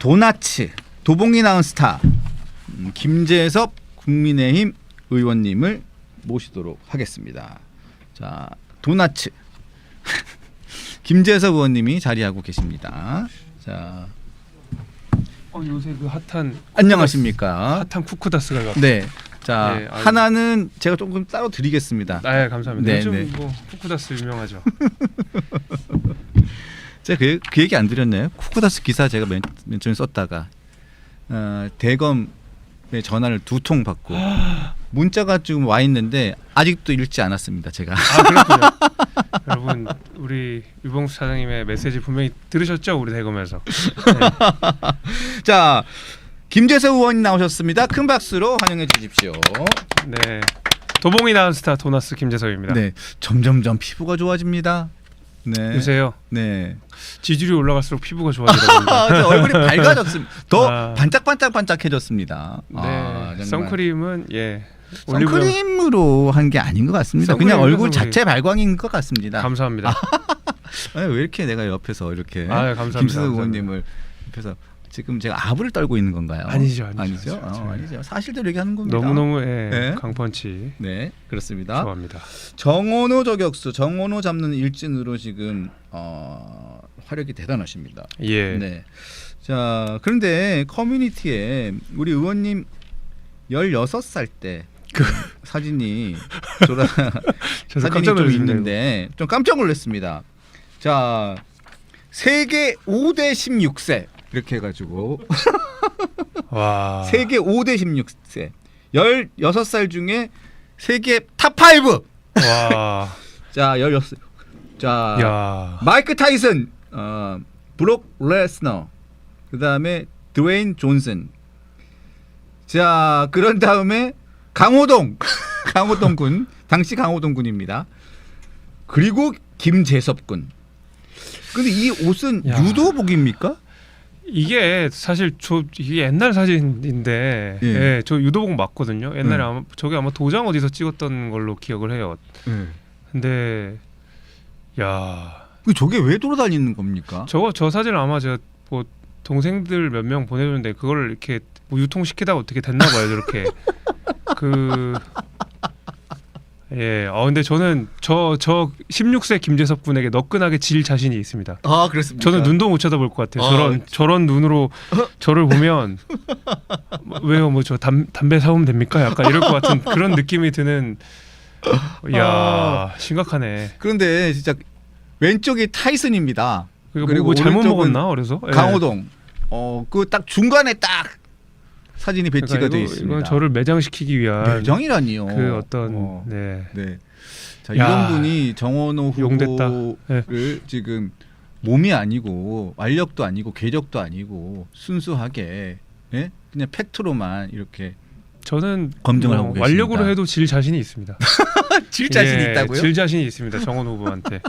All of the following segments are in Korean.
도나츠 도봉이 낳은 스타 김재섭 국민의힘 의원님을 모시도록 하겠습니다. 자, 도나츠 김재섭 의원님이 자리하고 계십니다. 자, 요새 그 핫한 안녕하십니까? 핫한 쿠쿠다스가 네. 자, 네, 하나는 제가 조금 따로 드리겠습니다. 네, 감사합니다. 네, 요즘 네. 뭐 쿠쿠다스 유명하죠. 제가 그 얘기 안 드렸나요? 쿠쿠다스 기사 제가 맨 처음에 썼다가 대검에 전화를 2통 받고 문자가 지금 와 있는데 아직도 읽지 않았습니다. 제가. 그렇군요. 여러분, 우리 유봉수 사장님의 메시지 분명히 들으셨죠? 우리 대검에서. 네. 자, 김재섭 의원이 나오셨습니다. 큰 박수로 환영해 주십시오. 네. 도봉이 낳은 스타 도나스 김재섭입니다. 네, 점점점 피부가 좋아집니다. 네. 요새요. 네. 지지율이 올라갈수록 피부가 좋아지더라고요. 얼굴이 밝아졌습니다. 더 아. 반짝반짝반짝해졌습니다. 네. 정말. 선크림은 선크림으로 한 게 아닌 것 같습니다. 그냥 얼굴 선크림. 자체 발광인 것 같습니다. 감사합니다. 왜 이렇게 내가 옆에서 이렇게 감사합니다. 김수석 의원님을 옆에서 지금 제가 아부를 떨고 있는 건가요? 아니죠. 아니죠. 사실대로 얘기하는 겁니다. 너무너무 네. 강펀치 네, 그렇습니다. 좋아합니다. 정원호 저격수, 정원호 잡는 일진으로 지금 화력이 대단하십니다. 예. 네. 자, 그런데 커뮤니티에 우리 의원님 16살 때 사진이 저도 사진이 깜짝 좀 놀랐네요. 있는데 좀 깜짝 놀랐습니다. 자, 세계 5대 16세 이렇게 해가지고 와. 세계 5대 16세 16살 중에 세계 탑5. 와. 자, 16. 자, 야. 마이크 타이슨, 브록 레스너, 그 다음에 드웨인 존슨. 자, 그런 다음에 강호동, 강호동 군, 당시 강호동 군입니다. 그리고 김재섭 군. 근데 이 옷은 유도복입니까? 이게 사실 이게 옛날 사진인데 예. 저 유도복 맞거든요. 옛날에 저게 아마 도장 어디서 찍었던 걸로 기억을 해요. 근데 야, 저게 왜 돌아다니는 겁니까? 저 사진을 아마 제가 뭐 동생들 몇 명 보내줬는데 그걸 이렇게 뭐 유통시키다가 어떻게 됐나 봐요. 저렇게 예. 근데 저는 저 16세 김재섭 군에게 너끈하게 질 자신이 있습니다. 아, 그렇습니까? 저는 눈도 못 쳐다볼 것 같아요. 저런 눈으로 저를 보면 왜요? 뭐 저 담배 사오면 됩니까? 약간 이럴 것 같은 그런 느낌이 드는. 야, 심각하네. 그런데 진짜 왼쪽이 타이슨입니다. 그리고 뭐 잘못 오른쪽은 먹었나? 그래서 강호동. 그 딱 중간에 딱 사진이 배치가 그러니까 돼 있습니다. 이건 저를 매장시키기 위한 매장이라니요. 그 어떤 네. 자, 야, 이런 분이 정원호 용됐다. 후보를 지금 몸이 아니고 완력도 아니고 궤적도 아니고 순수하게 그냥 팩트로만 이렇게 저는 검증을 하고 계십니다. 완력으로 해도 질 자신이 있습니다. 질 자신이 있다고요? 질 자신이 있습니다. 정원 후보한테.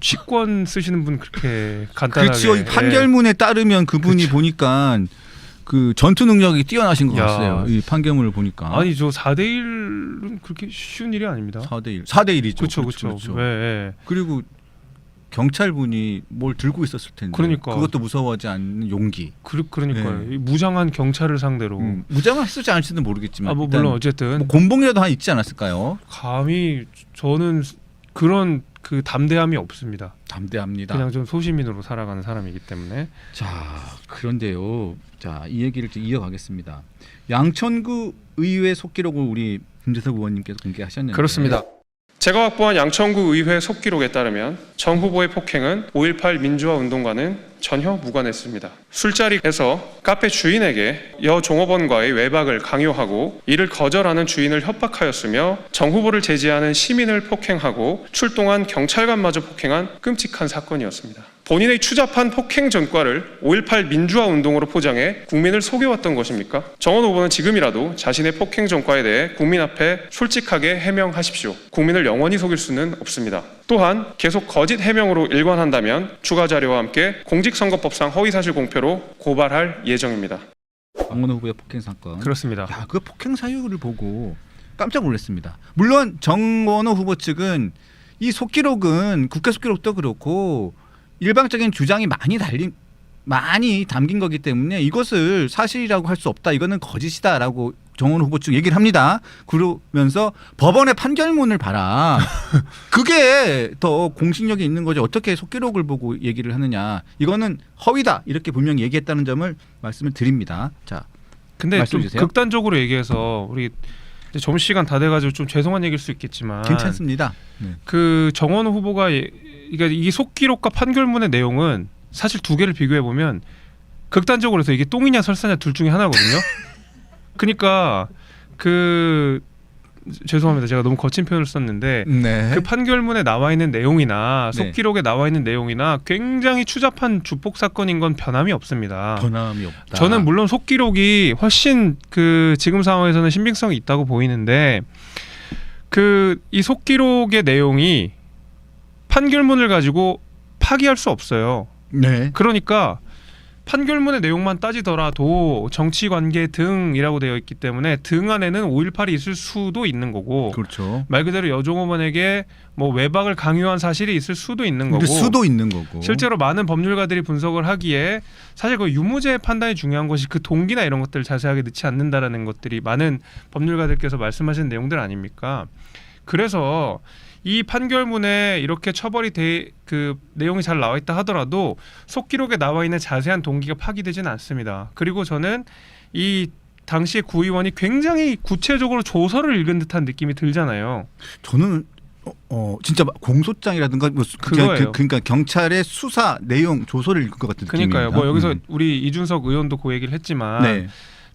취권 쓰시는 분 그렇게 간단하게. 그렇죠. 판결문에 따르면 그분이 보니까 그 전투 능력이 뛰어나신 것 같아요. 이 판결문을 보니까. 아니 저 4대 1은 그렇게 쉬운 일이 아닙니다. 4대 1이죠. 그렇죠. 네. 그리고 경찰분이 뭘 들고 있었을 텐데. 그러니까. 그것도 무서워하지 않는 용기. 그러니까요. 이 무장한 경찰을 상대로. 무장을 했을지 안 했을지는 모르겠지만. 뭐 물론 어쨌든 뭐 곤봉이라도 하나 있지 않았을까요? 감히 저는 그런 그 담대함이 없습니다. 담대합니다. 그냥 좀 소시민으로 살아가는 사람이기 때문에. 자, 그런데요. 자, 이 얘기를 좀 이어가겠습니다. 양천구 의회 속기록을 우리 김재섭 의원님께서 공개하셨는데. 그렇습니다. 제가 확보한 양천구 의회 속기록에 따르면 정 후보의 폭행은 5.18 민주화 운동과는 전혀 무관했습니다. 술자리에서 카페 주인에게 여 종업원과의 외박을 강요하고 이를 거절하는 주인을 협박하였으며 정 후보를 제지하는 시민을 폭행하고 출동한 경찰관마저 폭행한 끔찍한 사건이었습니다. 본인의 추잡한 폭행 전과를 5.18 민주화 운동으로 포장해 국민을 속여왔던 것입니까? 정원 후보는 지금이라도 자신의 폭행 전과에 대해 국민 앞에 솔직하게 해명하십시오. 국민을 영원히 속일 수는 없습니다. 또한 계속 거짓 해명으로 일관한다면 추가 자료와 함께 공직선거법상 허위사실 공표로 고발할 예정입니다. 정원호 후보의 폭행 사건. 그렇습니다. 야, 그 폭행 사유를 보고 깜짝 놀랐습니다. 물론 정원호 후보 측은 이 속기록은 국회 속기록도 그렇고 일방적인 주장이 많이 달린 많이 담긴 거기 때문에 이것을 사실이라고 할 수 없다. 이거는 거짓이다라고 정원호 후보 측 얘기를 합니다. 그러면서 법원의 판결문을 봐라. 그게 더 공신력이 있는 거죠. 어떻게 속기록을 보고 얘기를 하느냐. 이거는 허위다. 이렇게 분명히 얘기했다는 점을 말씀을 드립니다. 자, 근데 좀 말씀해 주세요. 극단적으로 얘기해서 우리 이제 점심시간 다 돼가지고 좀 죄송한 얘기일 수 있겠지만 괜찮습니다. 네. 그 정원호 후보가 그러니까 이 속기록과 판결문의 내용은 사실 두 개를 비교해 보면 극단적으로 해서 이게 똥이냐 설사냐 둘 중에 하나거든요. 그러니까 그 죄송합니다. 제가 너무 거친 표현을 썼는데 네. 그 판결문에 나와 있는 내용이나 네. 속기록에 나와 있는 내용이나 굉장히 추잡한 주폭 사건인 건 변함이 없습니다. 변함이 없다. 저는 물론 속기록이 훨씬 그 지금 상황에서는 신빙성이 있다고 보이는데 그 이 속기록의 내용이 판결문을 가지고 파기할 수 없어요. 네. 그러니까 판결문의 내용만 따지더라도 정치관계 등이라고 되어 있기 때문에 등 안에는 5.18이 있을 수도 있는 거고 그렇죠. 말 그대로 여종업원에게 뭐 외박을 강요한 사실이 있을 수도 있는 거고 수도 있는 거고. 실제로 많은 법률가들이 분석을 하기에 사실 그 유무죄의 판단이 중요한 것이 그 동기나 이런 것들을 자세하게 넣지 않는다라는 것들이 많은 법률가들께서 말씀하신 내용들 아닙니까? 그래서 이 판결문에 이렇게 처벌이 그 내용이 잘 나와 있다 하더라도 속기록에 나와 있는 자세한 동기가 파기되지는 않습니다. 그리고 저는 이 당시 구의원이 굉장히 구체적으로 조서를 읽은 듯한 느낌이 들잖아요. 저는 진짜 공소장이라든가 뭐 그거예요. 그러니까 경찰의 수사 내용 조서를 읽을 것 같은 그러니까요. 느낌입니다. 뭐 여기서 우리 이준석 의원도 그 얘기를 했지만 네.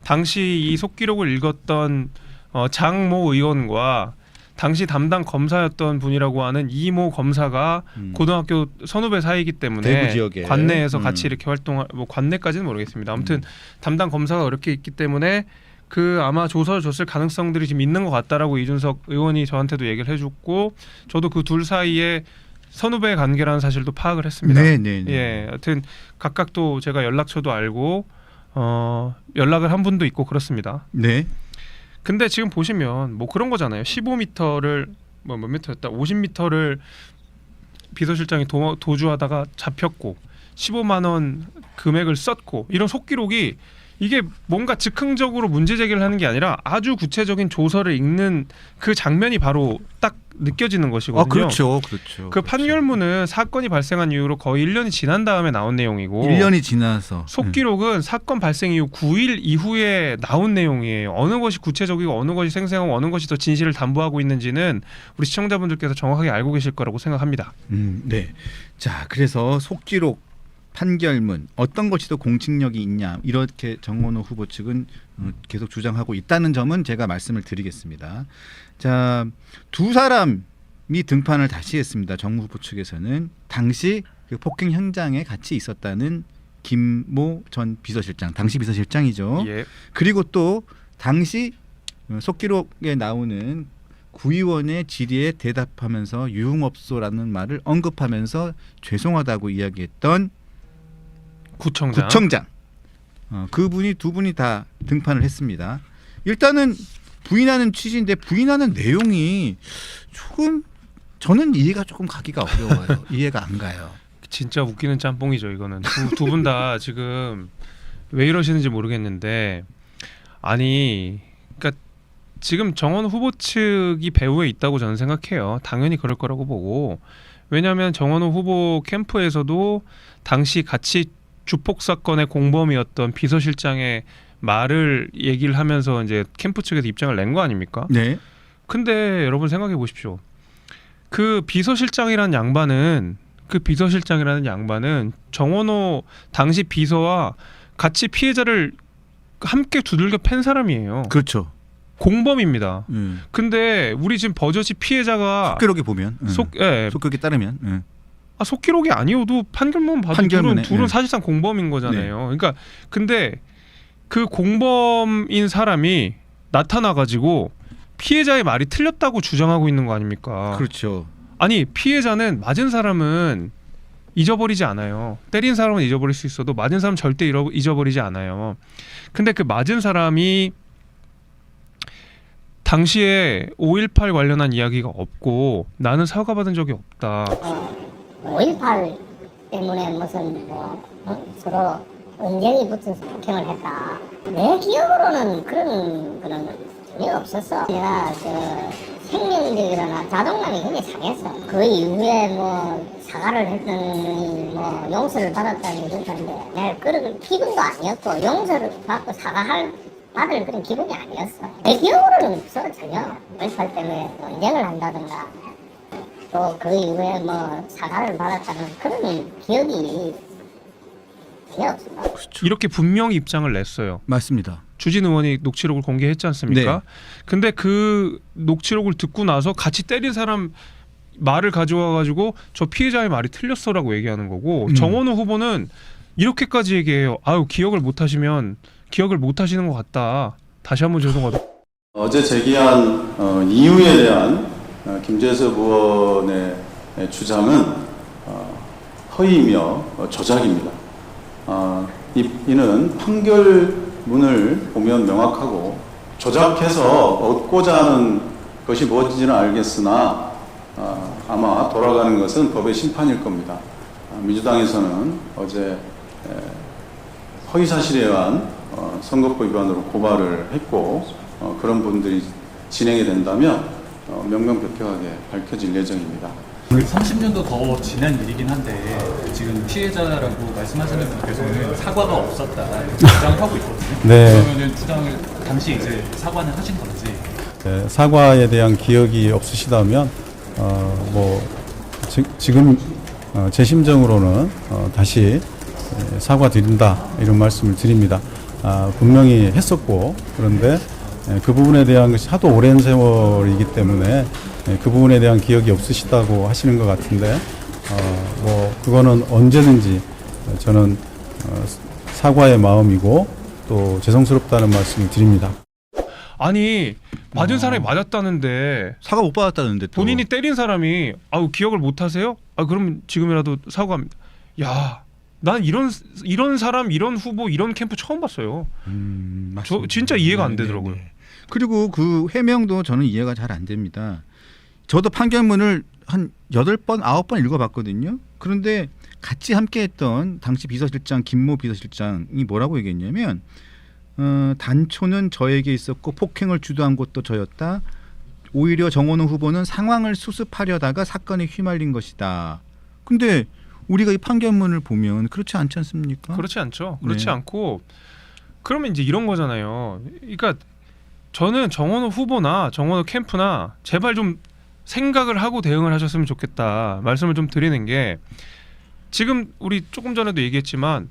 당시 이 속기록을 읽었던 장모 의원과 당시 담당 검사였던 분이라고 하는 이모 검사가 고등학교 선후배 사이이기 때문에 대구 지역에 관내에서 같이 이렇게 활동할 뭐 관내까지는 모르겠습니다. 아무튼 담당 검사가 그렇게 있기 때문에 그 아마 조서를 줬을 가능성들이 지금 있는 것 같다라고 이준석 의원이 저한테도 얘기를 해줬고 저도 그 둘 사이에 선후배 관계라는 사실도 파악을 했습니다. 네. 예, 하여튼 각각 또 제가 연락처도 알고 연락을 한 분도 있고 그렇습니다. 네. 근데 지금 보시면 뭐 그런 거잖아요. 15m를 뭐 몇 미터였다. 50m를 비서실장이 도주하다가 잡혔고 15만 원 금액을 썼고 이런 속기록이 이게 뭔가 즉흥적으로 문제 제기를 하는 게 아니라 아주 구체적인 조서를 읽는 그 장면이 바로 딱 느껴지는 것이거든요. 그렇죠. 그 판결문은 사건이 발생한 이후로 거의 1년이 지난 다음에 나온 내용이고 1년이 지나서 속기록은 사건 발생 이후 9일 이후에 나온 내용이에요. 어느 것이 구체적이고 어느 것이 생생하고 어느 것이 더 진실을 담보하고 있는지는 우리 시청자분들께서 정확하게 알고 계실 거라고 생각합니다. 네. 자, 그래서 속기록 판결문 어떤 것이 더 공식력이 있냐 이렇게 정원호 후보 측은 계속 주장하고 있다는 점은 제가 말씀을 드리겠습니다. 자, 두 사람이 등판을 다시 했습니다. 정 후보 측에서는 당시 그 폭행 현장에 같이 있었다는 김모 전 비서실장, 당시 비서실장이죠. 예. 그리고 또 당시 속기록에 나오는 구의원의 질의에 대답하면서 유흥업소라는 말을 언급하면서 죄송하다고 이야기했던 구청장. 그분이 두 분이 다 등판을 했습니다. 일단은 부인하는 취지인데 부인하는 내용이 조금 저는 이해가 조금 가기가 어려워요. 이해가 안 가요. 진짜 웃기는 짬뽕이죠. 이거는 두 분 다 지금 왜 이러시는지 모르겠는데 아니 그러니까 지금 정원 후보 측이 배후에 있다고 저는 생각해요. 당연히 그럴 거라고 보고 왜냐하면 정원호 후보 캠프에서도 당시 같이 주폭 사건의 공범이었던 비서실장의 말을 얘기를 하면서 이제 캠프 측에서 입장을 낸 거 아닙니까? 네. 근데 여러분 생각해 보십시오. 그 비서실장이라는 양반은 정원호 당시 비서와 같이 피해자를 함께 두들겨 팬 사람이에요. 그렇죠. 공범입니다. 근데 우리 지금 버젓이 피해자가 속기록에 보면 속기록에 따르면 속기록이 아니어도 판결문 봐도 둘은 사실상 공범인 거잖아요. 네. 그러니까 근데 그 공범인 사람이 나타나가지고 피해자의 말이 틀렸다고 주장하고 있는 거 아닙니까? 그렇죠. 아니 피해자는 맞은 사람은 잊어버리지 않아요. 때린 사람은 잊어버릴 수 있어도 맞은 사람 절대 잊어버리지 않아요. 근데 그 맞은 사람이 당시에 5.18 관련한 이야기가 없고 나는 사과받은 적이 없다. 5.18 때문에 무슨 서로 언쟁이 붙은 폭행을 했다. 내 기억으로는 그런 거는 전혀 없었어. 내가 생명력이나 자존감이 굉장히 상했어. 그 이후에 사과를 했더니 용서를 받았다니 그러는데 내가 그런 기분도 아니었고 용서를 받고 받을 그런 기분이 아니었어. 내 기억으로는 없어 전혀. 5.18 때문에 언쟁을 한다든가 또 그 이후에 사과를 받았다는 그런 기억이 전혀 없습니다. 그렇죠. 이렇게 분명히 입장을 냈어요. 맞습니다. 주진 의원이 녹취록을 공개했지 않습니까? 네. 근데 그 녹취록을 듣고 나서 같이 때린 사람 말을 가져와 가지고 저 피해자의 말이 틀렸어라고 얘기하는 거고 정원우 후보는 이렇게까지 얘기해요. 아유 기억을 못 하시는 것 같다. 다시 한번 죄송하다. 어제 제기한 이유에 대한 김재섭 의원의 주장은 허위이며 조작입니다. 이는 판결문을 보면 명확하고 조작해서 얻고자 하는 것이 무엇인지는 알겠으나 아마 돌아가는 것은 법의 심판일 겁니다. 민주당에서는 어제 허위사실에 의한 선거법 위반으로 고발을 했고 그런 분들이 진행이 된다면 명명백백하게 밝혀질 예정입니다. 30년도 더 지난 일이긴 한데 지금 피해자라고 말씀하시는 분께서는 사과가 없었다 주장하고 있거든요. 네. 그러면은 주장을 당시 이제 사과는 하신 건지. 네, 사과에 대한 기억이 없으시다면 지금 제 심정으로는 다시 사과드린다 이런 말씀을 드립니다. 분명히 했었고 그런데 그 부분에 대한 것이 하도 오랜 세월이기 때문에 그 부분에 대한 기억이 없으시다고 하시는 것 같은데 그거는 언제든지 저는 사과의 마음이고 또 죄송스럽다는 말씀을 드립니다. 아니 맞은 사람이 맞았다는데 사과 못 받았다는데 또. 본인이 때린 사람이 기억을 못 하세요? 그럼 지금이라도 사과합니다. 야, 난 이런 사람, 이런 후보, 이런 캠프 처음 봤어요. 저 진짜 이해가 안 되더라고요. 그리고 그 해명도 저는 이해가 잘 안 됩니다. 저도 판결문을 한 8번, 9번 읽어봤거든요. 그런데 같이 함께했던 당시 비서실장 김모 비서실장이 뭐라고 얘기했냐면 단초는 저에게 있었고 폭행을 주도한 것도 저였다. 오히려 정원우 후보는 상황을 수습하려다가 사건에 휘말린 것이다. 근데 우리가 이 판결문을 보면 그렇지 않지 않습니까? 그렇지 않죠. 그렇지 네. 않고 그러면 이제 이런 거잖아요. 그러니까 저는 정원우 후보나 정원우 캠프나 제발 좀 생각을 하고 대응을 하셨으면 좋겠다 말씀을 좀 드리는 게 지금 우리 조금 전에도 얘기했지만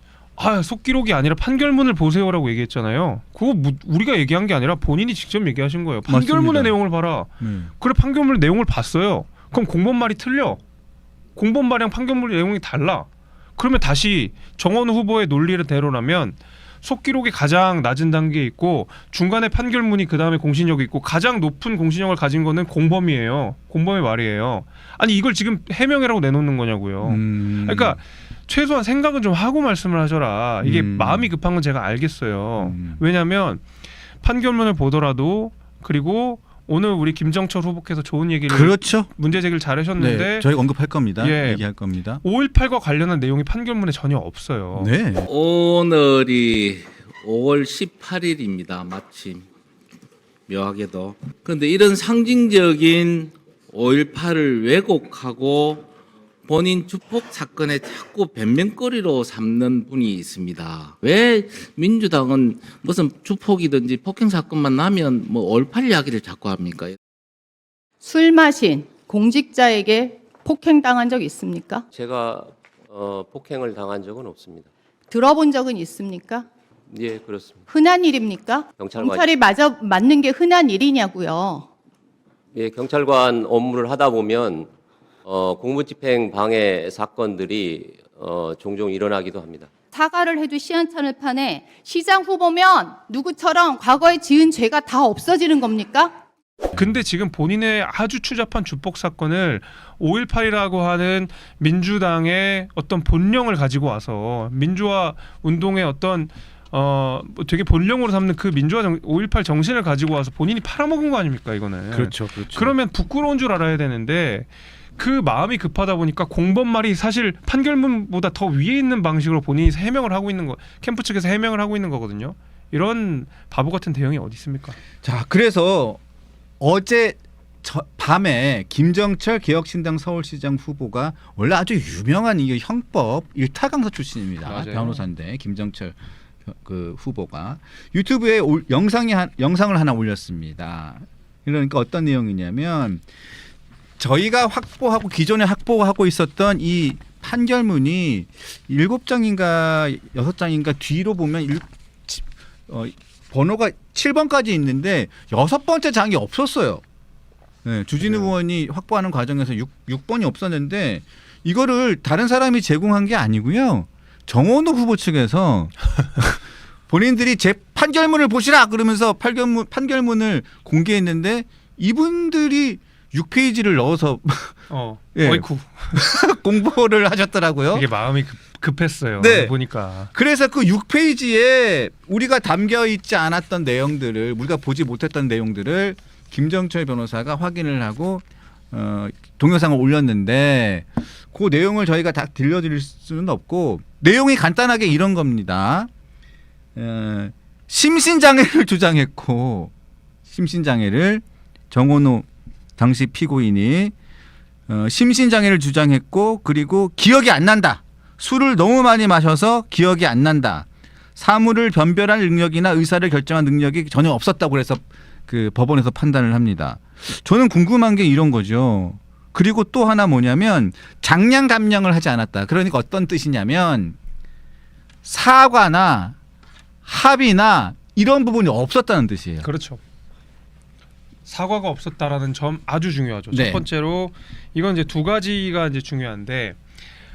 속기록이 아니라 판결문을 보세요라고 얘기했잖아요. 그거 우리가 얘기한 게 아니라 본인이 직접 얘기하신 거예요. 판결문의 맞습니다. 내용을 봐라. 그래 판결문 내용을 봤어요. 그럼 공범말이 틀려. 공범말이랑 판결문 내용이 달라. 그러면 다시 정원우 후보의 논리를 대로라면 속기록이 가장 낮은 단계에 있고 중간에 판결문이 그 다음에 공신력이 있고 가장 높은 공신력을 가진 거는 공범이에요. 공범의 말이에요. 아니 이걸 지금 해명이라고 내놓는 거냐고요. 그러니까 최소한 생각은 좀 하고 말씀을 하셔라. 이게 마음이 급한 건 제가 알겠어요. 왜냐하면 판결문을 보더라도 그리고 오늘 우리 김정철 후보께서 좋은 얘기를 그렇죠. 문제 제기를 잘하셨는데 네, 저희 언급할 겁니다. 예. 얘기할 겁니다. 5.18과 관련한 내용이 판결문에 전혀 없어요. 네. 오늘이 5월 18일입니다. 마침 묘하게도. 그런데 이런 상징적인 5.18을 왜곡하고 본인 주폭 사건에 자꾸 변명거리로 삼는 분이 있습니다. 왜 민주당은 무슨 주폭이든지 폭행 사건만 나면 5.18 이야기를 자꾸 합니까? 술 마신 공직자에게 폭행당한 적 있습니까? 제가 폭행을 당한 적은 없습니다. 들어본 적은 있습니까? 예, 그렇습니다. 흔한 일입니까? 경찰이 맞는 게 흔한 일이냐고요. 예, 경찰관 업무를 하다 보면 공무집행 방해 사건들이 종종 일어나기도 합니다. 사과를 해도 시한찮을 판에 시장 후보면 누구처럼 과거에 지은 죄가 다 없어지는 겁니까? 근데 지금 본인의 아주 추잡한 주폭 사건을 5.18이라고 하는 민주당의 어떤 본령을 가지고 와서 민주화 운동의 어떤 되게 본령으로 삼는 그 민주화 5.18 정신을 가지고 와서 본인이 팔아먹은 거 아닙니까 이거는. 그렇죠. 그러면 부끄러운 줄 알아야 되는데 그 마음이 급하다 보니까 공범말이 사실 판결문보다 더 위에 있는 방식으로 본인이 해명을 하고 있는 거, 캠프 측에서 해명을 하고 있는 거거든요. 이런 바보 같은 대응이 어디 있습니까? 자, 그래서 어제 밤에 김정철 개혁신당 서울시장 후보가 원래 아주 유명한 이 형법 일타 강사 출신입니다. 맞아요. 변호사인데 김정철 그 후보가 유튜브에 영상을 하나 올렸습니다. 그러니까 어떤 내용이냐면 저희가 확보하고 기존에 확보하고 있었던 이 판결문이 7장인가 6장인가 뒤로 보면 번호가 7번까지 있는데 6번째 장이 없었어요. 네, 주진우 의원이 확보하는 과정에서 6번이 없었는데 이거를 다른 사람이 제공한 게 아니고요. 정원호 후보 측에서 본인들이 제 판결문을 보시라 그러면서 판결문을 공개했는데 이분들이 6페이지를 넣어서 예, 어이쿠. 공부를 하셨더라고요. 이게 마음이 급했어요. 네. 보니까. 그래서 그 6페이지에 우리가 담겨 있지 않았던 내용들을 우리가 보지 못했던 내용들을 김정철 변호사가 확인을 하고 동영상을 올렸는데 그 내용을 저희가 다 들려드릴 수는 없고 내용이 간단하게 이런 겁니다. 심신장애를 주장했고 심신장애를 정원호 당시 피고인이 심신장애를 주장했고 그리고 기억이 안 난다. 술을 너무 많이 마셔서 기억이 안 난다. 사물을 변별할 능력이나 의사를 결정한 능력이 전혀 없었다고 해서 그 법원에서 판단을 합니다. 저는 궁금한 게 이런 거죠. 그리고 또 하나 뭐냐면 장량 감량을 하지 않았다. 그러니까 어떤 뜻이냐면 사과나 합의나 이런 부분이 없었다는 뜻이에요. 그렇죠. 사과가 없었다라는 점 아주 중요하죠. 네. 첫 번째로 이건 이제 두 가지가 이제 중요한데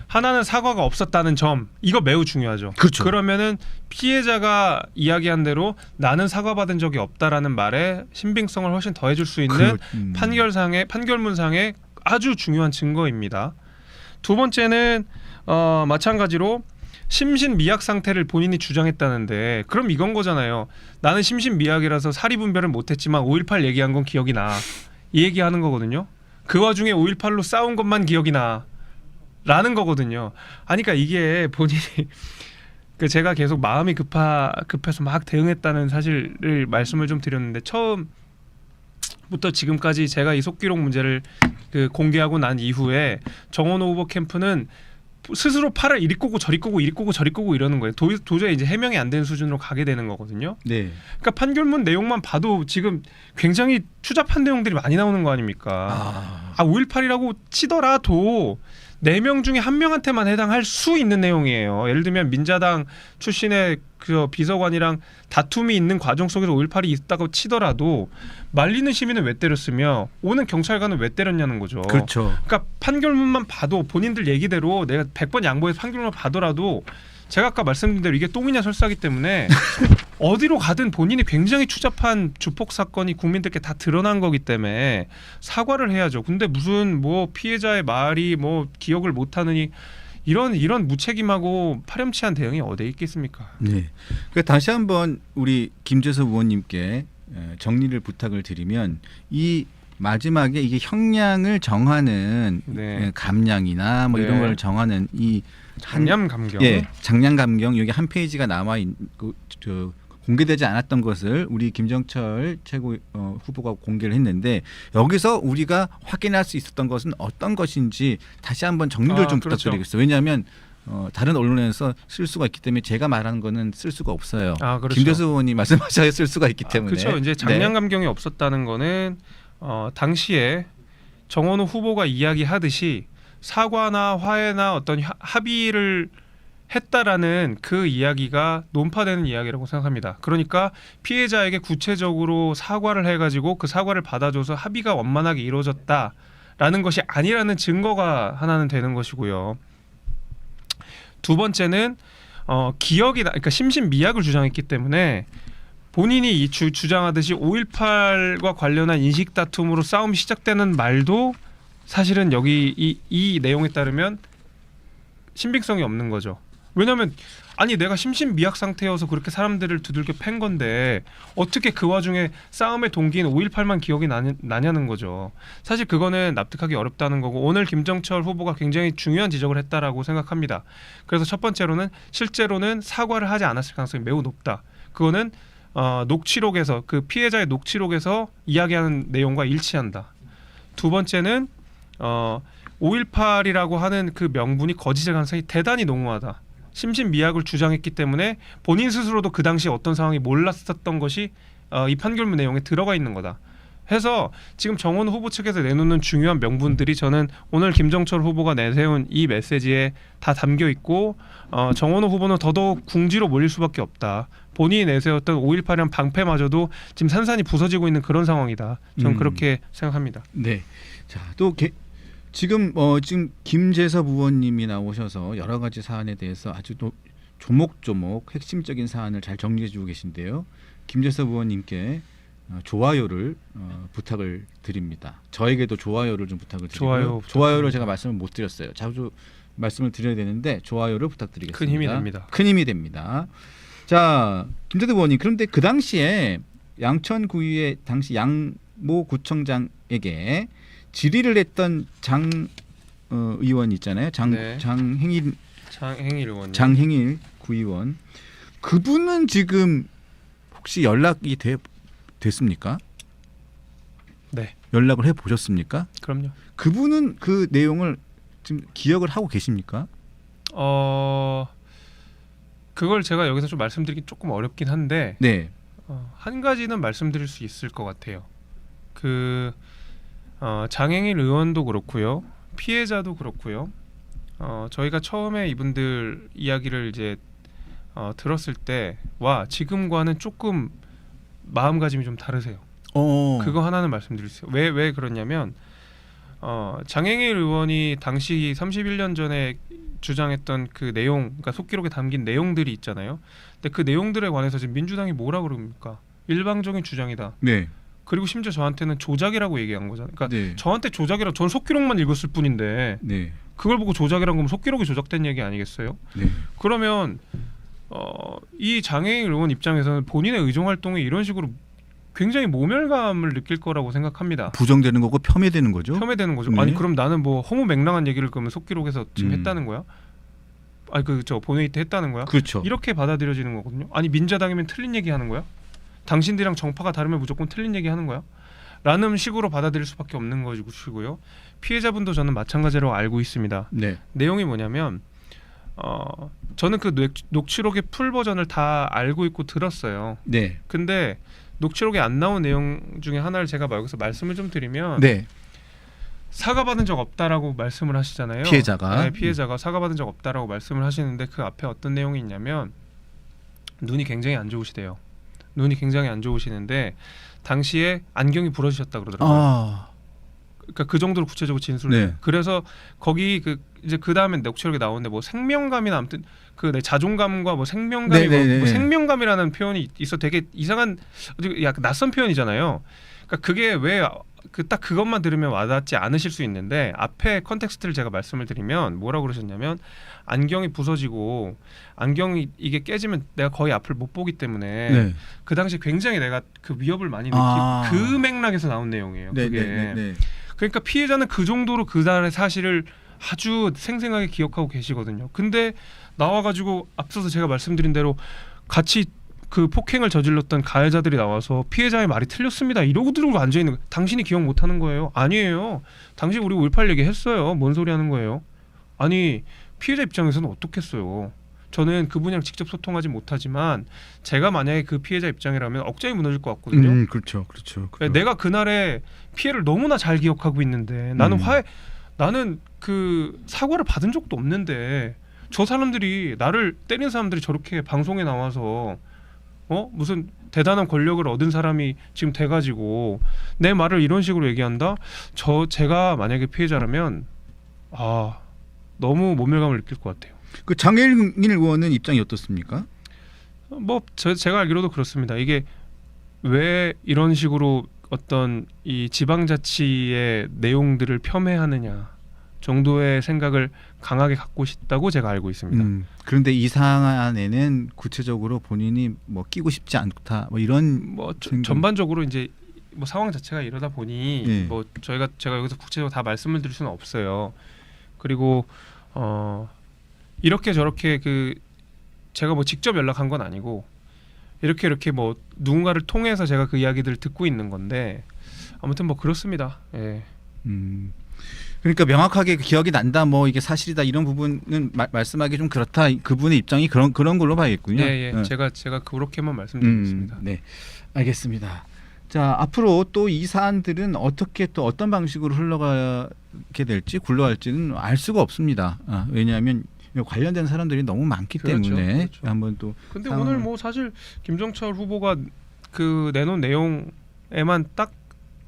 하나는 사과가 없었다는 점 이거 매우 중요하죠. 그렇죠. 그러면은 피해자가 이야기한 대로 나는 사과받은 적이 없다라는 말에 신빙성을 훨씬 더해줄 수 있는 판결문상의 아주 중요한 증거입니다. 두 번째는 마찬가지로 심신미약 상태를 본인이 주장했다는데 그럼 이건 거잖아요. 나는 심신미약이라서 사리분별을 못했지만 5.18 얘기한 건 기억이 나. 이 얘기하는 거거든요. 그 와중에 5.18로 싸운 것만 기억이 나. 라는 거거든요. 아니 그러니까 이게 본인이 그 제가 계속 마음이 급해서 막 대응했다는 사실을 말씀을 좀 드렸는데 처음부터 지금까지 제가 이 속기록 문제를 그 공개하고 난 이후에 정원호 후보 캠프는 스스로 팔을 이리 꼬고 저리 꼬고 이리 꼬고 저리 꼬고 이러는 거예요. 도저히 이제 해명이 안 되는 수준으로 가게 되는 거거든요. 네. 그러니까 판결문 내용만 봐도 지금 굉장히 추잡한 내용들이 많이 나오는 거 아닙니까? 5.18이라고 치더라도 4명 중에 1명한테만 해당할 수 있는 내용이에요. 예를 들면 민자당 출신의 그 비서관이랑 다툼이 있는 과정 속에서 5.18이 있다고 치더라도 말리는 시민은 왜 때렸으며 오는 경찰관은 왜 때렸냐는 거죠. 그렇죠. 그러니까 판결문만 봐도 본인들 얘기대로 내가 100번 양보해서 판결문을 봐더라도 제가 아까 말씀드린 대로 이게 똥이냐 설사기 때문에 어디로 가든 본인이 굉장히 추잡한 주폭 사건이 국민들께 다 드러난 거기 때문에 사과를 해야죠. 근데 무슨 뭐 피해자의 말이 뭐 기억을 못하느니 이런 무책임하고 파렴치한 대응이 어디에 있겠습니까? 네. 그 다시 한번 우리 김재섭 의원님께 정리를 부탁을 드리면 이 마지막에 이게 형량을 정하는 네. 감량이나 뭐 이런 네. 걸 정하는 이 장량 감경. 예, 장량 감경 여기 한 페이지가 남아 공개되지 않았던 것을 우리 김정철 최고 후보가 공개를 했는데 여기서 우리가 확인할 수 있었던 것은 어떤 것인지 다시 한번 정리를 좀 그렇죠. 부탁드리겠습니다. 왜냐하면 다른 언론에서 쓸 수가 있기 때문에 제가 말하는 거는 쓸 수가 없어요. 그렇죠. 김재수 의원이 말씀하셔야 쓸 수가 있기 때문에. 그렇죠. 이제 장량 감경이 없었다는 거는 당시에 정원호 후보가 이야기하듯이 사과나 화해나 어떤 합의를 했다라는 그 이야기가 논파되는 이야기라고 생각합니다. 그러니까 피해자에게 구체적으로 사과를 해가지고 그 사과를 받아줘서 합의가 원만하게 이루어졌다라는 것이 아니라는 증거가 하나는 되는 것이고요. 두 번째는 그러니까 심신미약을 주장했기 때문에 본인이 주장하듯이 5.18과 관련한 인식 다툼으로 싸움이 시작되는 말도 사실은 여기 이 내용에 따르면 신빙성이 없는 거죠. 왜냐하면 아니 내가 심신미약 상태여서 그렇게 사람들을 두들겨 팬 건데 어떻게 그 와중에 싸움의 동기인 5.18만 기억이 나냐는 거죠. 사실 그거는 납득하기 어렵다는 거고 오늘 김정철 후보가 굉장히 중요한 지적을 했다라고 생각합니다. 그래서 첫 번째로는 실제로는 사과를 하지 않았을 가능성이 매우 높다. 그거는 녹취록에서 그 피해자의 녹취록에서 이야기하는 내용과 일치한다. 두 번째는 5.18이라고 하는 그 명분이 거짓일 가능성이 대단히 농후하다. 심신미약을 주장했기 때문에 본인 스스로도 그 당시 어떤 상황이 몰랐었던 것이 이 판결문 내용에 들어가 있는 거다. 해서 지금 정원 후보 측에서 내놓는 중요한 명분들이 저는 오늘 김정철 후보가 내세운 이 메시지에 다 담겨 있고 정원호 후보는 더더욱 궁지로 몰릴 수밖에 없다. 본인이 내세웠던 5.18이란 방패마저도 지금 산산이 부서지고 있는 그런 상황이다. 저는 그렇게 생각합니다. 네. 자, 또 지금 김재섭 의원님이 나오셔서 여러 가지 사안에 대해서 아주 또 조목조목 핵심적인 사안을 잘 정리해주고 계신데요. 김재섭 의원님께 좋아요를 부탁을 드립니다. 저에게도 좋아요를 좀 부탁을 드리고요. 좋아요를 제가 말씀을 못 드렸어요. 자주 말씀을 드려야 되는데 좋아요를 부탁드리겠습니다. 큰 힘이 됩니다. 큰 힘이 됩니다. 자, 김재섭 의원님, 그런데 그 당시에 양천구의 당시 양모 구청장에게 질의를 했던 장 의원 있잖아요. 네. 장행일 의원. 장행일 구의원. 그분은 지금 혹시 연락이 됐습니까? 네. 연락을 해 보셨습니까? 그럼요. 그분은 그 내용을 지금 기억을 하고 계십니까? 그걸 제가 여기서 좀 말씀드리기 조금 어렵긴 한데 네. 한 가지는 말씀드릴 수 있을 것 같아요. 장행일 의원도 그렇고요, 피해자도 그렇고요. 저희가 처음에 이분들 이야기를 이제 들었을 때와 지금과는 조금 마음가짐이 좀 다르세요. 그거 하나는 말씀드릴 수 있어요. 왜 그러냐면 장행일 의원이 당시 31년 전에 주장했던 그 내용, 그러니까 속기록에 담긴 내용들이 있잖아요. 근데 그 내용들에 관해서 지금 민주당이 뭐라 그럽니까? 일방적인 주장이다. 네. 그리고 심지어 저한테는 조작이라고 얘기한 거잖아요. 그러니까 네. 저한테 조작이라 전 속기록만 읽었을 뿐인데 네. 그걸 보고 조작이란 거면 속기록이 조작된 얘기 아니겠어요? 네. 그러면 이 장애인 의원 입장에서는 본인의 의정 활동이 이런 식으로 굉장히 모멸감을 느낄 거라고 생각합니다. 부정되는 거고 폄훼되는 거죠. 폄훼되는 거죠. 네. 아니 그럼 나는 뭐 허무맹랑한 얘기를 그러면 속기록에서 지금 했다는 거야? 아니 본회의 때 했다는 거야? 그렇죠. 이렇게 받아들여지는 거거든요. 아니 민자당이면 틀린 얘기 하는 거야? 당신들이랑 정파가 다르면 무조건 틀린 얘기 하는 거야? 라는 식으로 받아들일 수밖에 없는 것이고요. 피해자분도 저는 마찬가지로 알고 있습니다. 네. 내용이 뭐냐면 저는 그 녹취록의 풀 버전을 다 알고 있고 들었어요. 네. 근데 녹취록에 안 나온 내용 중에 하나를 제가 여기서 말씀을 좀 드리면 네. 사과받은 적 없다라고 말씀을 하시잖아요. 피해자가. 네, 피해자가 사과받은 적 없다라고 말씀을 하시는데 그 앞에 어떤 내용이 있냐면 눈이 굉장히 안 좋으시대요. 눈이 굉장히 안 좋으시는데 당시에 안경이 부러지셨다 그러더라고요. 그러니까 그 정도로 구체적으로 진술을 해요. 네. 그래서 거기 이제 그 다음에 녹취록에 나오는데 뭐 생명감이나 아무튼 내 자존감과 뭐 생명감이 네. 뭐 생명감이라는 표현이 있어 되게 이상한 약간 낯선 표현이잖아요. 그러니까 그게 왜 딱 그것만 들으면 와닿지 않으실 수 있는데 앞에 컨텍스트를 제가 말씀을 드리면 뭐라고 그러셨냐면 안경이 부서지고 안경이 이게 깨지면 내가 거의 앞을 못 보기 때문에 네. 그 당시 굉장히 내가 그 위협을 많이 느낀 그 맥락에서 나온 내용이에요. 네. 그게. 네. 그러니까 피해자는 그 정도로 그날의 사실을 아주 생생하게 기억하고 계시거든요. 근데 나와가지고 앞서서 제가 말씀드린 대로 같이 그 폭행을 저질렀던 가해자들이 나와서 피해자의 말이 틀렸습니다 이러고 들고 앉아있는 거예요. 당신이 기억 못하는 거예요? 아니에요. 당신 우리 5.18 얘기했어요. 뭔 소리 하는 거예요? 아니 피해자 입장에서는 어떻겠어요. 저는 그분이랑 직접 소통하지 못하지만 제가 만약에 그 피해자 입장이라면 억장이 무너질 것 같거든요. 그렇죠. 내가 그날의 피해를 너무나 잘 기억하고 있는데 나는 그 사과를 받은 적도 없는데 저 사람들이 나를 때린 사람들이 저렇게 방송에 나와서 무슨 대단한 권력을 얻은 사람이 지금 돼가지고 내 말을 이런 식으로 얘기한다? 제가 만약에 피해자라면 너무 모멸감을 느낄 것 같아요. 그 장혜일 의원은 입장이 어떻습니까? 제가 알기로도 그렇습니다. 이게 왜 이런 식으로 어떤 이 지방자치의 내용들을 폄훼하느냐. 정도의 생각을 강하게 갖고 있다고 제가 알고 있습니다. 그런데 이 사안에는 구체적으로 본인이 뭐 끼고 싶지 않다 뭐 이런 뭐 생각- 전반적으로 이제 뭐 상황 자체가 이러다 보니 네. 뭐 제가 여기서 구체적으로 다 말씀을 드릴 수는 없어요. 그리고 이렇게 저렇게 그 제가 뭐 직접 연락한 건 아니고 이렇게 뭐 누군가를 통해서 제가 그 이야기들을 듣고 있는 건데 아무튼 뭐 그렇습니다. 예. 그러니까 명확하게 기억이 난다 뭐 이게 사실이다 이런 부분은 말씀하기 좀 그렇다 그분의 입장이 그런 걸로 봐야겠군요. 예. 제가 그렇게만 말씀드리겠습니다. 네, 알겠습니다. 자 앞으로 또 이 사안들은 어떻게 또 어떤 방식으로 흘러가게 될지 굴러갈지는 알 수가 없습니다. 왜냐하면 관련된 사람들이 너무 많기 그렇죠, 때문에 그렇죠. 한번 또 근데 상황을- 오늘 뭐 사실 김정철 후보가 그 내놓은 내용에만 딱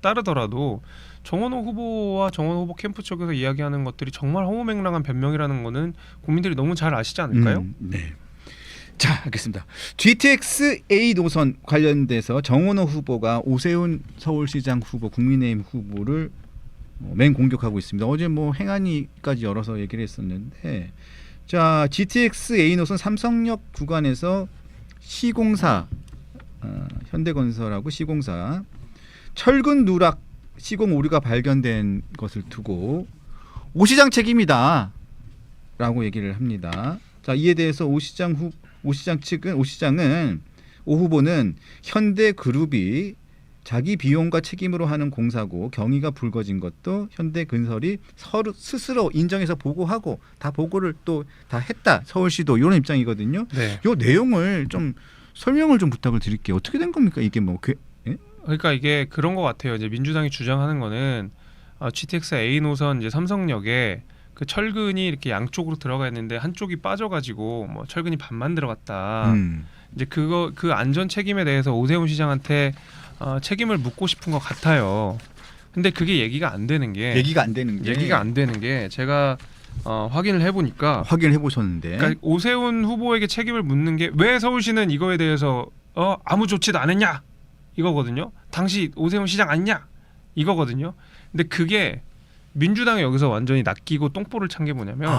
따르더라도 정원호 후보와 정원호 후보 캠프 쪽에서 이야기하는 것들이 정말 허무맹랑한 변명이라는 거는 국민들이 너무 잘 아시지 않을까요? 네. 자, 알겠습니다. GTX A 노선 관련돼서 정원호 후보가 오세훈 서울시장 후보, 국민의힘 후보를 맹공격하고 있습니다. 어제 뭐 행안위까지 열어서 얘기를 했었는데, 자 GTX A 노선 삼성역 구간에서 시공사 현대건설하고 시공사 철근 누락 시공 오류가 발견된 것을 두고 오 시장 책임이다라고 얘기를 합니다. 자 이에 대해서 오 시장은 오 후보는 현대그룹이 자기 비용과 책임으로 하는 공사고 경위가 불거진 것도 현대건설이 스스로 인정해서 보고하고 다 보고를 또 다 했다. 서울시도 이런 입장이거든요. 네. 이 내용을 좀 설명을 좀 부탁을 드릴게요. 어떻게 된 겁니까? 이게 뭐 그러니까 이게 그런 것 같아요. 이제 민주당이 주장하는 거는 GTX A 노선 이제 삼성역에 그 철근이 이렇게 양쪽으로 들어가 있는데 한쪽이 빠져가지고 뭐 철근이 반만 들어갔다. 이제 그 안전 책임에 대해서 오세훈 시장한테 책임을 묻고 싶은 것 같아요. 근데 그게 얘기가 안 되는 게 얘기가 안 되는 게 제가 확인을 해보니까 확인을 해보셨는데 그러니까 오세훈 후보에게 책임을 묻는 게 왜 서울시는 이거에 대해서 아무 조치도 안 했냐 이거거든요. 당시 오세훈 시장 아니냐 이거거든요. 근데 그게 민주당이 여기서 완전히 낚이고 똥볼을 찬 게 뭐냐면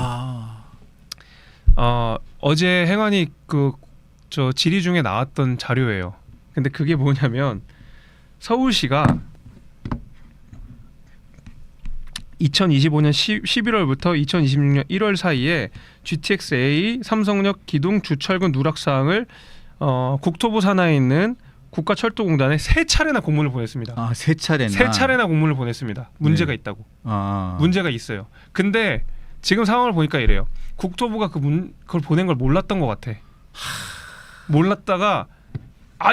어제 행안위 저 질의 중에 나왔던 자료예요. 근데 그게 뭐냐면 서울시가 2025년 11월부터 2026년 1월 사이에 GTX-A 삼성역 기둥 주철근 누락 사항을 국토부 산하에 있는 국가철도공단에 3차례나 공문을 보냈습니다. 세 차례나 3차례나 공문을 보냈습니다. 문제가 네. 있다고. 문제가 있어요. 근데 지금 상황을 보니까 이래요. 국토부가 그걸 보낸 걸 몰랐던 것 같아. 몰랐다가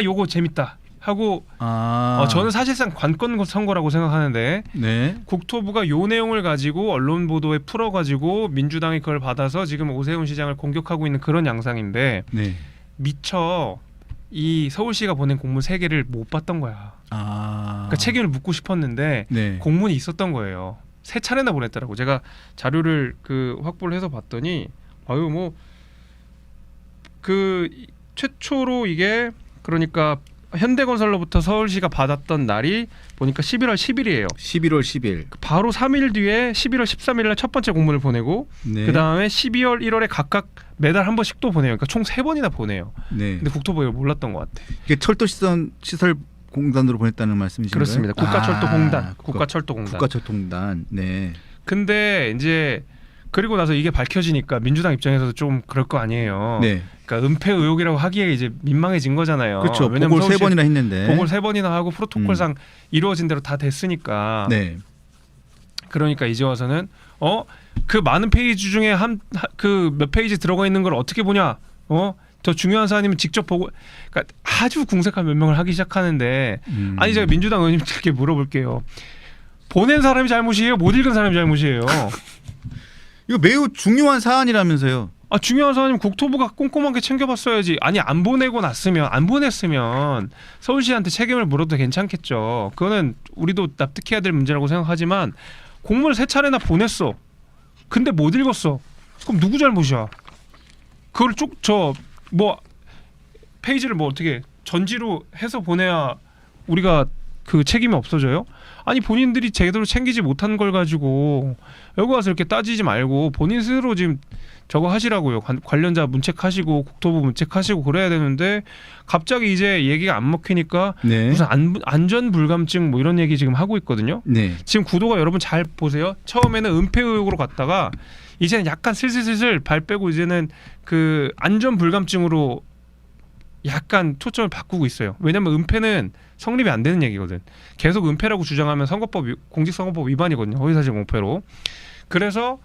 요거 재밌다 하고 저는 사실상 관건 선거라고 생각하는데 네. 국토부가 요 내용을 가지고 언론 보도에 풀어가지고 민주당이 그걸 받아서 지금 오세훈 시장을 공격하고 있는 그런 양상인데 네. 미처 이 서울시가 보낸 공문 3개를 못 봤던 거야. 그러니까 책임을 묻고 싶었는데 네. 공문이 있었던 거예요. 3차례나 보냈더라고. 제가 자료를 확보를 해서 봤더니 뭐 최초로 이게 그러니까 현대건설로부터 서울시가 받았던 날이 보니까 11월 10일이에요. 11월 10일. 바로 3일 뒤에 11월 13일 날 첫 번째 공문을 보내고 네. 그다음에 12월 1월에 각각 매달 한 번씩 또 보내요. 그러니까 총 3번이나 보내요. 네. 근데 국토부가 몰랐던 것 같아. 이게 철도 시설 공단으로 보냈다는 말씀이신가요? 그렇습니다. 국가철도공단. 국가철도공단. 국가철도공단. 네. 근데 이제 그리고 나서 이게 밝혀지니까 민주당 입장에서도 좀 그럴 거 아니에요. 네. 그러니까 은폐 의혹이라고 하기에 이제 민망해진 거잖아요. 그렇죠. 왜냐면 보고를 3번이나 했는데. 보고를 3번이나 하고 프로토콜상 이루어진 대로 다 됐으니까. 네. 그러니까 이제 와서는 그 많은 페이지 중에 그 몇 페이지 들어가 있는 걸 어떻게 보냐? 더 중요한 사안이면 직접 보고. 그러니까 아주 궁색한 변명을 하기 시작하는데 아니 제가 민주당 의원님들께 물어볼게요. 보낸 사람이 잘못이에요? 못 읽은 사람이 잘못이에요? 이거 매우 중요한 사안이라면서요. 중요한 사안이면 국토부가 꼼꼼하게 챙겨봤어야지. 아니 안 보냈으면 서울시한테 책임을 물어도 괜찮겠죠. 그거는 우리도 납득해야 될 문제라고 생각하지만 공문을 3차례나 보냈어. 근데 못 읽었어. 그럼 누구 잘못이야? 그걸 페이지를 뭐 어떻게 전지로 해서 보내야 우리가 그 책임이 없어져요? 아니 본인들이 제대로 챙기지 못한 걸 가지고 여기 와서 이렇게 따지지 말고 본인 스스로 지금 저거 하시라고요. 관련자 문책하시고 국토부 문책하시고 그래야 되는데 갑자기 이제 얘기가 안 먹히니까 네. 무슨 안전 불감증 뭐 이런 얘기 지금 하고 있거든요. 네. 지금 구도가 여러분 잘 보세요. 처음에는 은폐 의혹으로 갔다가 이제는 약간 슬슬슬슬 발 빼고 이제는 그 안전 불감증으로 약간 초점을 바꾸고 있어요. 왜냐면 은폐는 성립이 안 되는 얘기거든. 계속 은폐라고 주장하면 공직선거법 위반이거든요. 허위사실 공표로. 그래서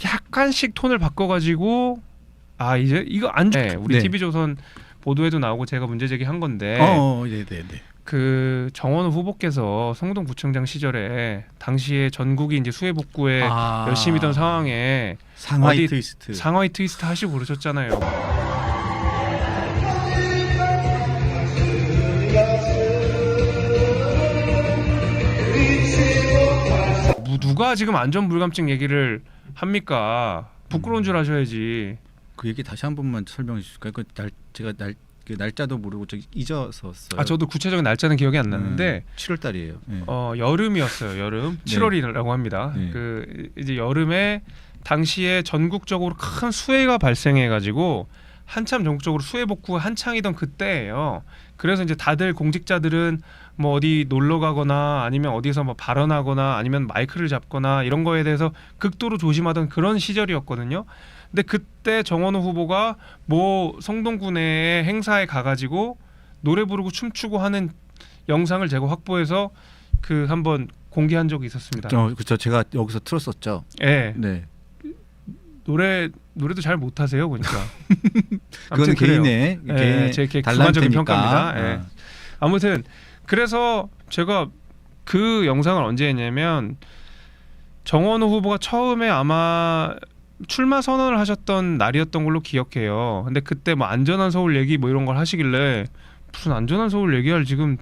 약간씩 톤을 바꿔가지고 이제 이거 안 좋네. 우리 네. TV조선 보도에도 나오고 제가 문제 제기한 건데 네네네. 그 정원호 후보께서 성동구청장 시절에 당시에 전국이 이제 수해 복구에 열심히던 상황에 상하이 어디 트위스트. 상하이 트위스트 하시고 그러셨잖아요. 누가 지금 안전 불감증 얘기를 합니까? 부끄러운 줄 아셔야지. 그 얘기 다시 한 번만 설명해 주실까요? 제가 그 날짜도 모르고 잊었었어요. 저도 구체적인 날짜는 기억이 안 나는데 7월 달이에요. 네. 여름이었어요. 여름. 네. 7월이라고 합니다. 네. 그 이제 여름에 당시에 전국적으로 큰 수해가 발생해 가지고 한참 전국적으로 수해 복구가 한창이던 그때예요. 그래서 이제 다들 공직자들은 뭐 어디 놀러 가거나 아니면 어디서 뭐 발언하거나 아니면 마이크를 잡거나 이런 거에 대해서 극도로 조심하던 그런 시절이었거든요. 근데 그때 정원호 후보가 뭐 성동구내 행사에 가가지고 노래 부르고 춤추고 하는 영상을 제가 확보해서 그 한번 공개한 적이 있었습니다. 그렇죠. 제가 여기서 틀었었죠. 네. 네. 노래도 잘 못하세요 보니까. 그건 개인의 제 객관적인 달란트니까. 평가입니다. 예. 아무튼 그래서 제가 그 영상을 언제 했냐면 정원호 후보가 처음에 아마 출마 선언을 하셨던 날이었던 걸로 기억해요. 근데 그때 뭐 안전한 서울 얘기 뭐 이런 걸 하시길래 무슨 안전한 서울 얘기할 지금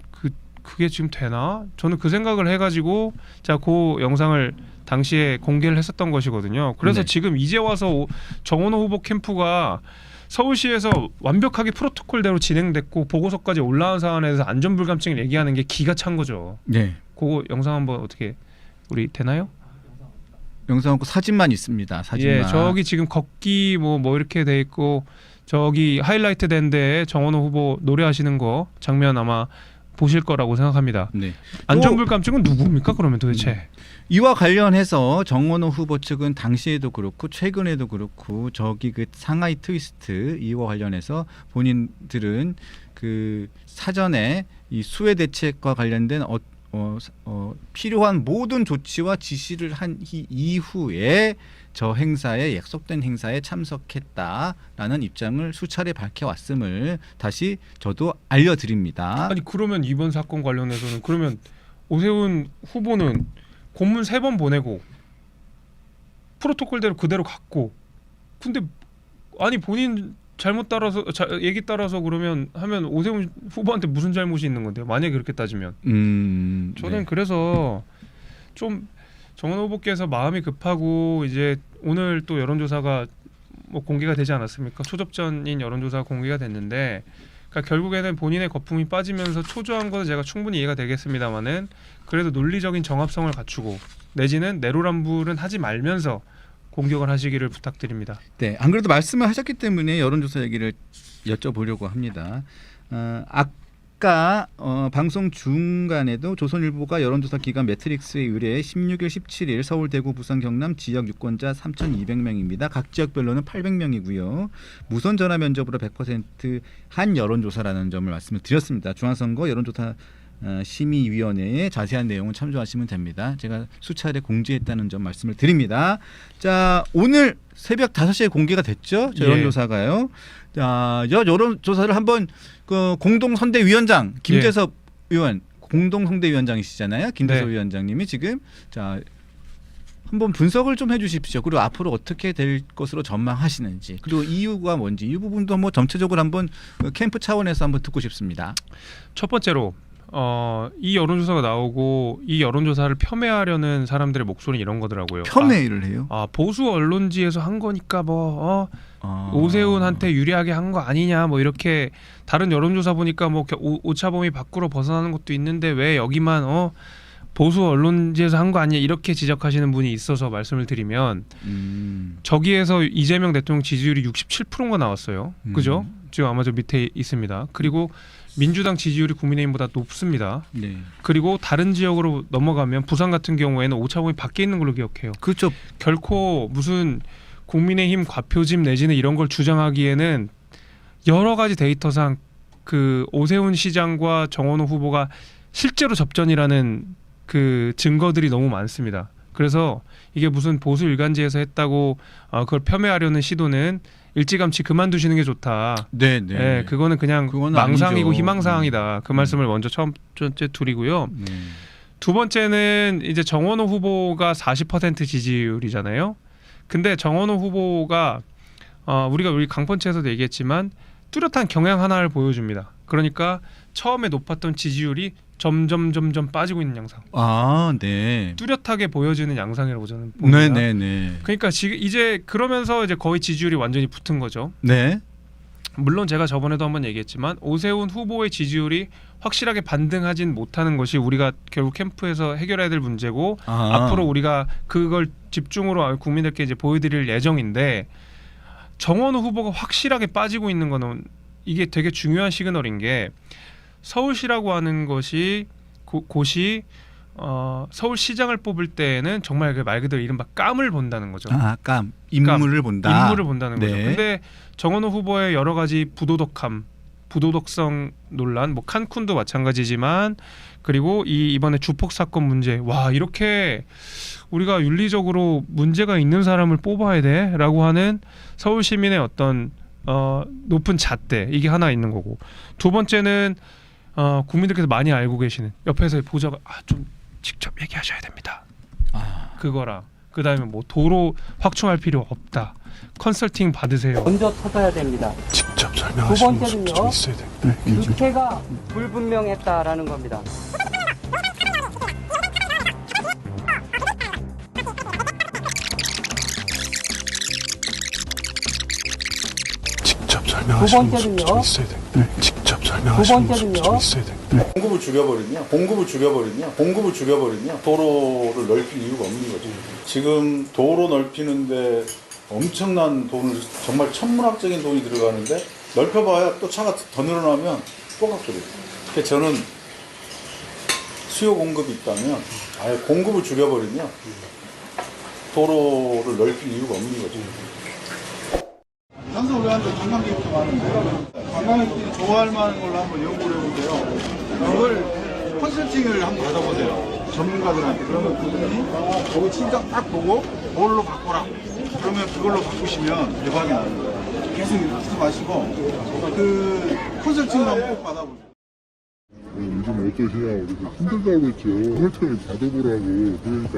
그게 지금 되나? 저는 그 생각을 해가지고 제가 그 영상을 당시에 공개를 했었던 것이거든요. 그래서 네. 지금 이제 와서 정원호 후보 캠프가 서울시에서 완벽하게 프로토콜대로 진행됐고 보고서까지 올라온 사안에 대해서 안전불감증을 얘기하는 게 기가 찬 거죠. 네. 그거 영상 한번 어떻게 우리 되나요? 영상하고 사진만 있습니다. 사진만. 예, 저기 지금 걷기 뭐 이렇게 돼 있고 저기 하이라이트 된 데에 정원호 후보 노래하시는 거 장면 아마 보실 거라고 생각합니다. 네. 안전불감증은 누굽니까 그러면 도대체? 이와 관련해서 정원호 후보 측은 당시에도 그렇고 최근에도 그렇고 저기 그 상하이 트위스트 이와 관련해서 본인들은 그 사전에 이 수해 대책과 관련된 필요한 모든 조치와 지시를 한 이후에 저 행사에 약속된 행사에 참석했다라는 입장을 수차례 밝혀왔음을 다시 저도 알려드립니다. 아니 그러면 이번 사건 관련해서는 그러면 오세훈 후보는 공문 3번 보내고 프로토콜대로 그대로 갔고 근데 아니 본인 잘못 따라서 얘기 따라서 그러면 하면 오세훈 후보한테 무슨 잘못이 있는 건데요? 만약에 그렇게 따지면 저는 네. 그래서 좀 정원 후보께서 마음이 급하고 이제 오늘 또 여론조사가 뭐 공개가 되지 않았습니까? 초접전인 여론조사가 공개가 됐는데 그러니까 결국에는 본인의 거품이 빠지면서 초조한 것은 제가 충분히 이해가 되겠습니다만은 그래도 논리적인 정합성을 갖추고 내지는 내로남불은 하지 말면서 공격을 하시기를 부탁드립니다. 네, 안 그래도 말씀을 하셨기 때문에 여론조사 얘기를 여쭤보려고 합니다. 아까 방송 중간에도 조선일보가 여론조사 기관 매트릭스에 의뢰해 16일, 17일 서울, 대구, 부산, 경남 지역 유권자 3,200명입니다. 각 지역별로는 800명이고요. 무선 전화 면접으로 100% 한 여론조사라는 점을 말씀을 드렸습니다. 중앙선거 여론조사 심의위원회에 자세한 내용은 참조하시면 됩니다. 제가 수차례 공지했다는 점 말씀을 드립니다. 자, 오늘 새벽 5시에 공개가 됐죠? 저 여론조사가요. 자, 여론조사를 한번 그 공동선대위원장 김재섭 의원 공동선대위원장이시잖아요. 김재섭 위원장님이 지금 자 한번 분석을 좀 해주십시오. 그리고 앞으로 어떻게 될 것으로 전망하시는지 그리고 이유가 뭔지 이 부분도 뭐 전체적으로 한번 캠프 차원에서 한번 듣고 싶습니다. 첫 번째로 이 여론조사가 나오고 이 여론조사를 폄훼하려는 사람들의 목소리는 이런 거더라고요. 폄훼를 해요. 보수 언론지에서 한 거니까 오세훈한테 유리하게 한 거 아니냐 뭐 이렇게 다른 여론조사 보니까 뭐 오차범위 밖으로 벗어나는 것도 있는데 왜 여기만 보수 언론지에서 한 거 아니냐 이렇게 지적하시는 분이 있어서 말씀을 드리면 저기에서 이재명 대통령 지지율이 67%가 나왔어요. 그죠? 지금 아마 저 밑에 있습니다. 그리고 민주당 지지율이 국민의힘보다 높습니다. 네. 그리고 다른 지역으로 넘어가면 부산 같은 경우에는 오차범위 밖에 있는 걸로 기억해요. 그렇죠. 결코 무슨 국민의힘 과표집 내지는 이런 걸 주장하기에는 여러 가지 데이터상 그 오세훈 시장과 정원호 후보가 실제로 접전이라는 그 증거들이 너무 많습니다. 그래서 이게 무슨 보수 일간지에서 했다고 그걸 폄훼하려는 시도는 일찌감치 그만두시는 게 좋다. 네. 네, 그거는 그냥 그건 망상이고 아니죠. 희망사항이다. 그 말씀을 먼저 첫 번째 드리고요. 네. 두 번째는 이제 정원호 후보가 40% 지지율이잖아요. 근데 정원호 후보가 우리가 우리 강펀치에서도 얘기했지만 뚜렷한 경향 하나를 보여줍니다. 그러니까 처음에 높았던 지지율이 점점 빠지고 있는 양상. 네. 뚜렷하게 보여지는 양상이라고 저는 봅니다. 네. 그러니까 지금 이제 그러면서 이제 거의 지지율이 완전히 붙은 거죠. 네. 물론 제가 저번에도 한번 얘기했지만 오세훈 후보의 지지율이 확실하게 반등하진 못하는 것이 우리가 결국 캠프에서 해결해야 될 문제고 앞으로 우리가 그걸 집중으로 국민들께 이제 보여드릴 예정인데 정원호 후보가 확실하게 빠지고 있는 거는 이게 되게 중요한 시그널인 게 서울시라고 하는 것이 곳이 서울시장을 뽑을 때에는 정말 그 말 그대로 이른바 깜을 본다는 거죠. 깜. 인물을 본다. 인물을 본다는 거죠. 네. 근데 정원호 후보의 여러 가지 부도덕성 논란, 뭐 칸쿤도 마찬가지지만 그리고 이번에 주폭 사건 문제, 와 이렇게 우리가 윤리적으로 문제가 있는 사람을 뽑아야 돼라고 하는 서울 시민의 어떤 높은 잣대 이게 하나 있는 거고 두 번째는 국민들께서 많이 알고 계시는 옆에서 보좌가 좀 직접 얘기하셔야 됩니다. 그거랑 그 다음에 뭐 도로 확충할 필요 없다. 컨설팅 받으세요. 먼저 터져야 됩니다. 직접 두 설명하시는 번째는요. 좀 있어야 됩니다. 육체가 불분명했다라는 겁니다. 직접 두 설명하시는 번째는요. 좀 있어야 됩니다. 직접 설명하시는 좀 번째는요. 있어야 됩니다. 공급을 죽여버리냐 도로를 넓힐 이유가 없는 거죠. 지금 도로 넓히는데 엄청난 돈을 정말 천문학적인 돈이 들어가는데 넓혀봐야 또 차가 더 늘어나면 또 갖거든요. 그래서 저는 수요 공급이 있다면 아예 공급을 죽여버리냐 도로를 넓힐 이유가 없는 거죠. 항상 우리한테 관광객도 많은데 관광객들이 좋아할 만한 걸로 한번 연구를 해보세요. 그걸 컨설팅을 한번 받아보세요. 전문가들한테. 그러면 그분이 거기 친정 딱 보고 뭘로 바꿔라. 그러면 그걸로 바꾸시면 대박이 나는 거예요. 계속 이렇게 마시고 그 컨설팅을 한번 꼭 받아보세요. 요즘 어떠시냐 그래서 힘들다고 했죠. 헐통을 받아보라고. 그러니까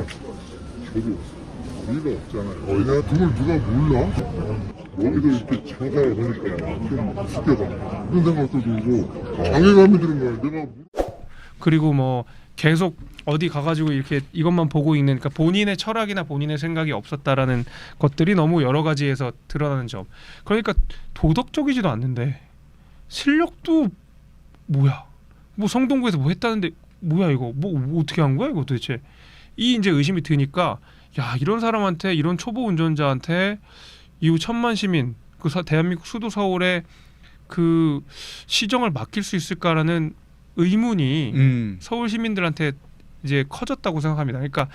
저도 의미가 없잖아요. 야 그걸 누가 몰라? 여기도 이렇게 장사를 하니까 좀 익숙하다 이런 생각도 들고 장애감이 드는 거야. 내가 그리고 뭐 계속 어디 가가지고 이렇게 이것만 보고 있는 그러니까 본인의 철학이나 본인의 생각이 없었다라는 것들이 너무 여러 가지에서 드러나는 점. 그러니까 도덕적이지도 않는데 실력도 뭐야? 뭐 성동구에서 뭐 했다는데 뭐야 이거? 뭐 어떻게 한 거야 이거 도대체? 이 이제 의심이 드니까 야 이런 사람한테 이런 초보 운전자한테 이후 1,000만 시민 그 대한민국 수도 서울에 그 시정을 맡길 수 있을까라는 의문이 서울 시민들한테 이제 커졌다고 생각합니다. 그러니까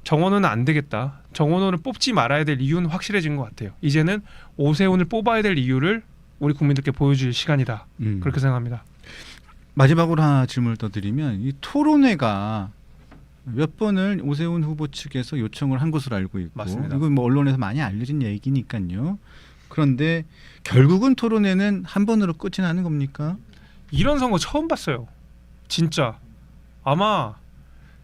정원호는 안 되겠다. 정원호를 뽑지 말아야 될 이유는 확실해진 것 같아요. 이제는 오세훈을 뽑아야 될 이유를 우리 국민들께 보여줄 시간이다. 그렇게 생각합니다. 마지막으로 하나 질문을 더 드리면 이 토론회가 몇 번을 오세훈 후보 측에서 요청을 한 것으로 알고 있고 맞습니다. 이건 뭐 언론에서 많이 알려진 얘기니까요. 그런데 결국은 토론회는 한 번으로 끝이 나는 겁니까? 이런 선거 처음 봤어요. 진짜 아마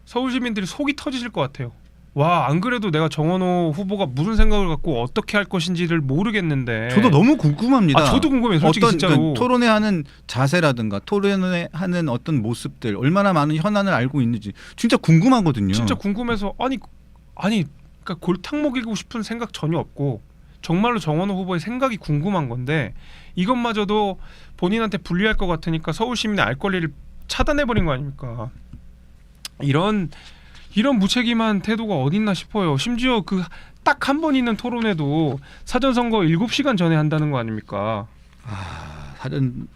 서울 시민들이 속이 터지실 것 같아요. 와, 안 그래도 내가 정원호 후보가 무슨 생각을 갖고 어떻게 할 것인지를 모르겠는데. 저도 너무 궁금합니다. 아, 저도 궁금해요. 솔직히 어떤 진짜로. 토론회하는 자세라든가 토론회하는 어떤 모습들 얼마나 많은 현안을 알고 있는지 진짜 궁금하거든요. 진짜 궁금해서 아니 그러니까 골탕 먹이고 싶은 생각 전혀 없고 정말로 정원호 후보의 생각이 궁금한 건데 이것마저도 본인한테 불리할 것 같으니까 서울 시민의 알 권리를 차단해 버린 거 아닙니까? 이런 무책임한 태도가 어딨나 싶어요. 심지어 그 딱 한 번 있는 토론회도 사전 선거 7시간 전에 한다는 거 아닙니까?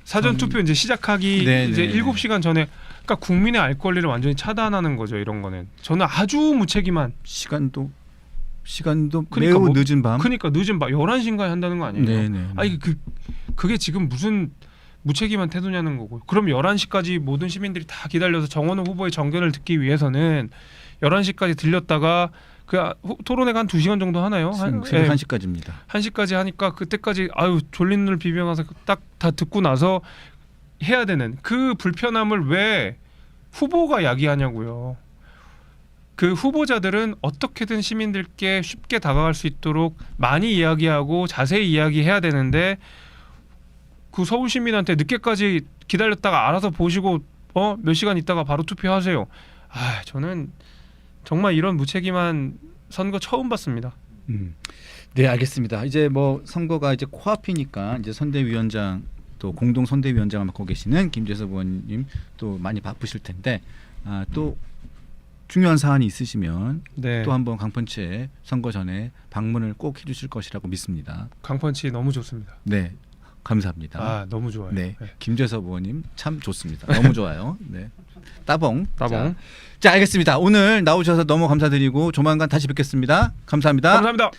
사전 투표 이제 시작하기 네네. 이제 7시간 전에 그러니까 국민의 알 권리를 완전히 차단하는 거죠. 이런 거는 저는 아주 무책임한 시간도 그러니까 매우 뭐- 늦은 밤. 그러니까 늦은 밤 11시인가에 한다는 거 아니에요? 네네. 아니 그게 지금 무슨 무책임한 태도냐는 거고. 그럼 11시까지 모든 시민들이 다 기다려서 정원호 후보의 정견을 듣기 위해서는 11시까지 들렸다가 토론회가 한 2시간 정도 하나요? 새벽 1시까지입니다. 1시까지 하니까 그때까지 아유 졸린 눈을 비벼가서 딱 다 듣고 나서 해야 되는 그 불편함을 왜 후보가 야기하냐고요. 그 후보자들은 어떻게든 시민들께 쉽게 다가갈 수 있도록 많이 이야기하고 자세히 이야기해야 되는데 그 서울 시민한테 늦게까지 기다렸다가 알아서 보시고 몇 시간 있다가 바로 투표하세요. 아, 저는 정말 이런 무책임한 선거 처음 봤습니다. 네, 알겠습니다. 이제 뭐 선거가 이제 코앞이니까 이제 선대위원장 또 공동 선대위원장을 맡고 계시는 김재섭 의원님 또 많이 바쁘실 텐데 또 중요한 사안이 있으시면 네. 또 한번 강펀치에 선거 전에 방문을 꼭 해주실 것이라고 믿습니다. 강펀치 너무 좋습니다. 네, 감사합니다. 아, 너무 좋아요. 네, 김재섭 의원님 참 좋습니다. 너무 좋아요. 네, 따봉. 자, 알겠습니다. 오늘 나오셔서 너무 감사드리고 조만간 다시 뵙겠습니다. 감사합니다. 감사합니다.